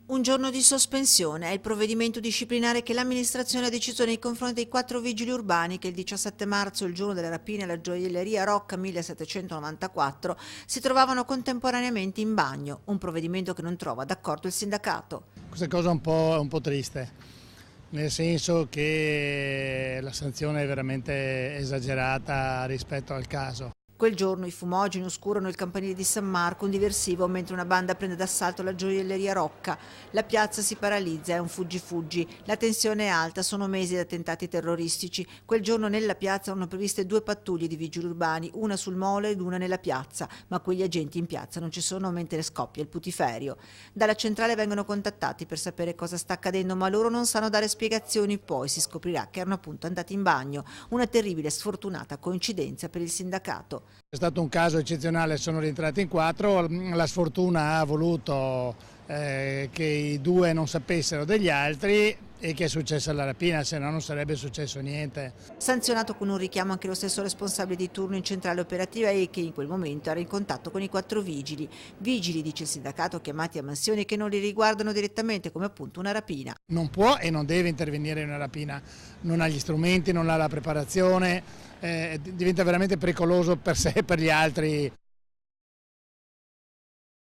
Un giorno di sospensione è il provvedimento disciplinare che l'amministrazione ha deciso nei confronti dei 4 vigili urbani che il 17 marzo, il giorno delle rapine alla gioielleria Rocca 1794, si trovavano contemporaneamente in bagno, un provvedimento che non trova d'accordo il sindacato. Questa cosa è un po' triste, nel senso che la sanzione è veramente esagerata rispetto al caso. Quel giorno i fumogeni oscurano il campanile di San Marco, un diversivo, mentre una banda prende d'assalto la gioielleria Rocca. La piazza si paralizza, è un fuggi-fuggi. La tensione è alta, sono mesi di attentati terroristici. Quel giorno nella piazza erano previste 2 pattuglie di vigili urbani, una sul molo ed una nella piazza, ma quegli agenti in piazza non ci sono mentre scoppia il putiferio. Dalla centrale vengono contattati per sapere cosa sta accadendo, ma loro non sanno dare spiegazioni, poi si scoprirà che erano appunto andati in bagno. Una terribile sfortunata coincidenza per il sindacato. È stato un caso eccezionale, sono rientrati in 4, la sfortuna ha voluto che i 2 non sapessero degli altri e che è successa la rapina, se no non sarebbe successo niente. Sanzionato con un richiamo anche lo stesso responsabile di turno in centrale operativa e che in quel momento era in contatto con i 4 vigili. Vigili, dice il sindacato, chiamati a mansioni che non li riguardano direttamente, come appunto una rapina. Non può e non deve intervenire in una rapina, non ha gli strumenti, non ha la preparazione, diventa veramente pericoloso per sé e per gli altri.